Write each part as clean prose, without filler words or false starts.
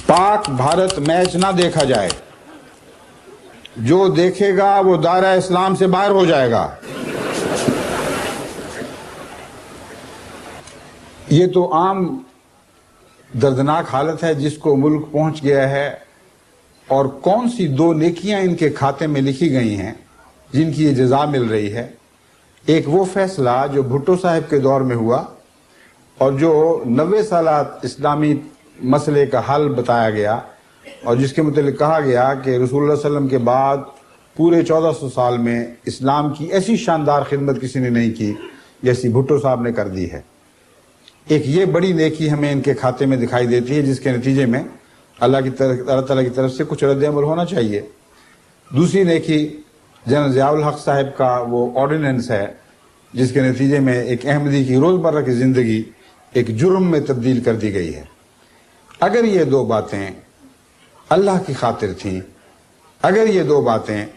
Pak Bharat match ना देखा जाए, जो देखेगा वो दायरा इस्लाम से बाहर हो जाएगा। ये तो आम दर्दनाक हालत है जिसको मुल्क पहुंच गया है, और कौन सी दो नेकियां इनके खाते में लिखी गई हैं जिनकी ये जजा मिल रही है। एक वो फैसला जो भुट्टो साहब के दौर में हुआ और जो 90 साल इस्लामी मसले का हल बताया गया, और जिसके मुतालिक कहा गया कि रसूलुल्लाह सल्लल्लाहु अलैहि वसल्लम के बाद पूरे 1400 साल में इस्लाम की ऐसी शानदार खिदमत किसी ने नहीं की जैसी भुट्टो साहब ने कर दी है। एक ये बड़ी नेकी हमें इनके खाते में दिखाई देती है, जिसके नतीजे में अल्लाह ताला की तरफ से कुछ रद्द-ए-अमल होना चाहिए। दूसरी नेकी जनरल ज़ियाउल हक साहब का वो ऑर्डिनेंस है जिसके नतीजे में एक अहमदी की रोज़मर्रा की ज़िंदगी एक जुर्म में तब्दील कर दी गई है। अगर ये दो बातें अल्लाह की खातिर थीं, अगर ये दो बातें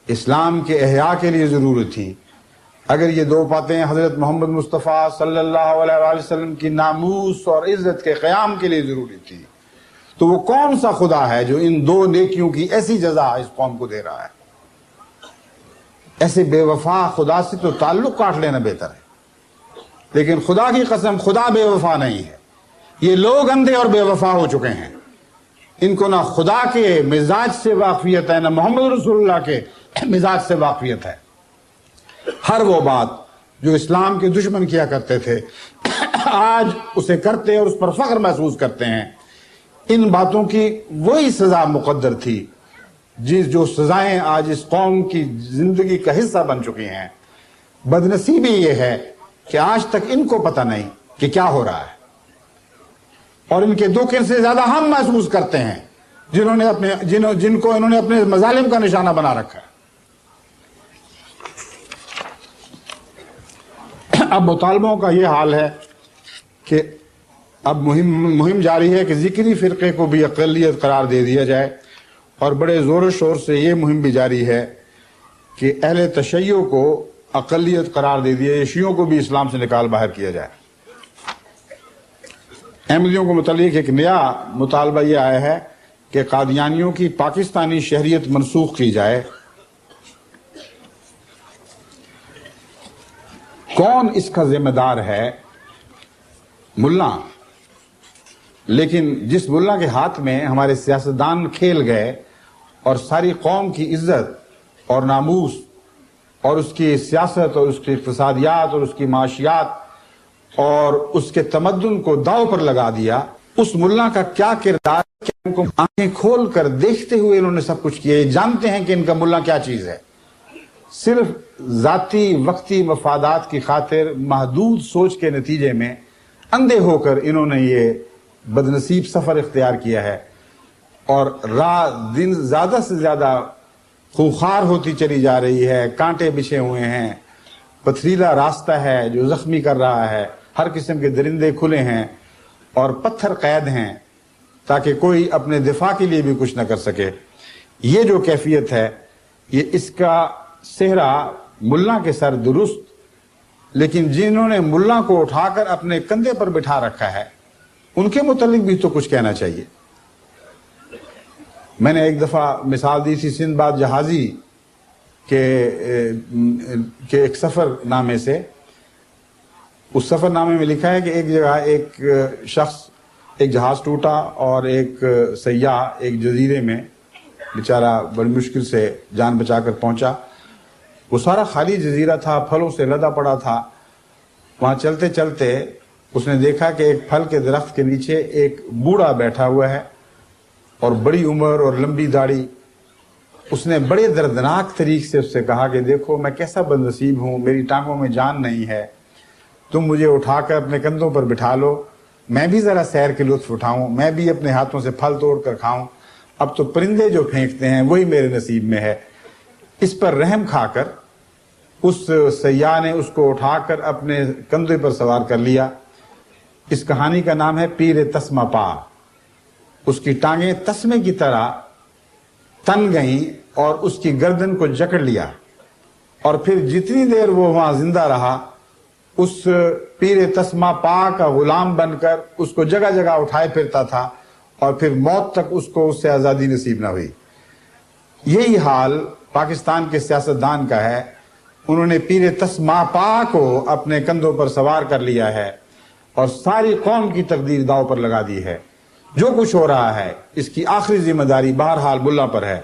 इस्लाम के एहया के लिए ज़रूरी थीं, अगर ये दो बातें हज़रत मोहम्मद मुस्तफ़ा सल्लल्लाहु अलैहि वसल्लम की नामूस और इज़्ज़त के क़याम के लिए ज़रूरी थी, तो वो कौन सा खुदा है जो इन दो नेकियों की ऐसी जजा इस कौम को दे रहा है। ऐसे बेवफा खुदा से तो ताल्लुक काट लेना बेहतर है, लेकिन खुदा की कसम खुदा बेवफा नहीं है। ये लोग अंधे और बेवफा हो चुके हैं। इनको ना खुदा के मिजाज से वाकफियत है, ना मोहम्मद रसूलुल्लाह के मिजाज से वाकफियत है। हर वो बात जो इस्लाम के दुश्मन किया करते थे आज उसे करते और उस पर फख्र महसूस करते हैं। इन बातों की वही सजा मुकद्दर थी जो सजाएं आज इस कौम की जिंदगी का हिस्सा बन चुकी हैं। बदनसीबी ये है कि आज तक इनको पता नहीं कि क्या हो रहा है, और इनके दुख इनसे ज्यादा हम महसूस करते हैं जिनको इन्होंने अपने मजालिम का निशाना बना रखा है। अब मुतालबों का ये हाल है कि अब मुहिम जारी है कि ज़िक्री फ़िरक़े को भी अक़लियत करार दे दिया जाए, और बड़े ज़ोर शोर से ये मुहिम भी जारी है कि अहले तशय्युअ को अक़लियत करार दे दिया, शियों को भी इस्लाम से निकाल बाहर किया जाए। अहमदियों को मुतालिक एक नया मुतालबा ये आया है कि कादियानियों की पाकिस्तानी शहरियत मनसूख की जाए। कौन इसका जिम्मेदार है? मुल्ला। लेकिन जिस मुल्ला के हाथ में हमारे सियासतदान खेल गए और सारी कौम की इज्जत और नामूस और उसकी सियासत और उसकी इक़्तिसादियात और उसकी माशियात और उसके तमद्दुन को दांव पर लगा दिया, उस मुल्ला का क्या किरदार, उनको आंखें खोल कर देखते हुए इन्होंने सब कुछ किया। ये जानते हैं कि इनका मुल्ला क्या चीज है। सिर्फ जाती वक्ती मफादात की खातिर महदूद सोच के नतीजे में अंधे होकर इन्होंने ये बदनसीब सफर इख्तियार किया है, और रात दिन ज्यादा से ज्यादा खूंखार होती चली जा रही है। कांटे बिछे हुए हैं, पथरीला रास्ता है जो जख्मी कर रहा है, हर किस्म के दरिंदे खुले हैं और पत्थर कैद हैं ताकि कोई अपने दिफा के लिए भी कुछ न कर सके। ये जो कैफियत है, ये इसका सेहरा मुल्ला के सर दुरुस्त, लेकिन जिन्होंने मुल्ला को उठाकर अपने कंधे पर बिठा रखा है उनके मुतालिक भी तो कुछ कहना चाहिए। मैंने एक दफा मिसाल दी थी सिंदबाद जहाजी के एक सफर नामे से। उस सफरनामे में लिखा है कि एक जगह एक शख्स, एक जहाज टूटा और एक सयाह एक जजीरे में बेचारा बड़ी मुश्किल से जान बचाकर पहुंचा। वो सारा खाली जजीरा था, फलों से लदा पड़ा था। वहां चलते चलते उसने देखा कि एक फल के दरख्त के नीचे एक बूढ़ा बैठा हुआ है और बड़ी उम्र और लंबी दाढ़ी। उसने बड़े दर्दनाक तरीके से उससे कहा कि देखो मैं कैसा बदनसीब हूं, मेरी टांगों में जान नहीं है, तुम मुझे उठाकर अपने कंधों पर बिठा लो, मैं भी जरा सैर के लुत्फ उठाऊं, मैं भी अपने हाथों से फल तोड़ कर खाऊं। अब तो परिंदे जो फेंकते हैं वही मेरे नसीब में है। इस पर रहम खाकर उस सयाह ने उसको उठाकर अपने कंधे पर सवार कर लिया। इस कहानी का नाम है पीर तस्मा पा। उसकी टांगें तस्मे की तरह तन गईं और उसकी गर्दन को जकड़ लिया, और फिर जितनी देर वो वहां जिंदा रहा उस पीर तस्मा पा का गुलाम बनकर उसको जगह जगह उठाए फिरता था اور پھر موت تک اس کو اس سے آزادی نصیب نہ ہوئی. یہی حال پاکستان کے سیاستدان کا ہے. انہوں نے پیر تسمہ پا کو اپنے کندھوں پر سوار کر لیا ہے اور ساری قوم کی تقدیر داؤ پر لگا دی ہے. جو کچھ ہو رہا ہے اس کی آخری ذمہ داری بہرحال ملا پر ہے.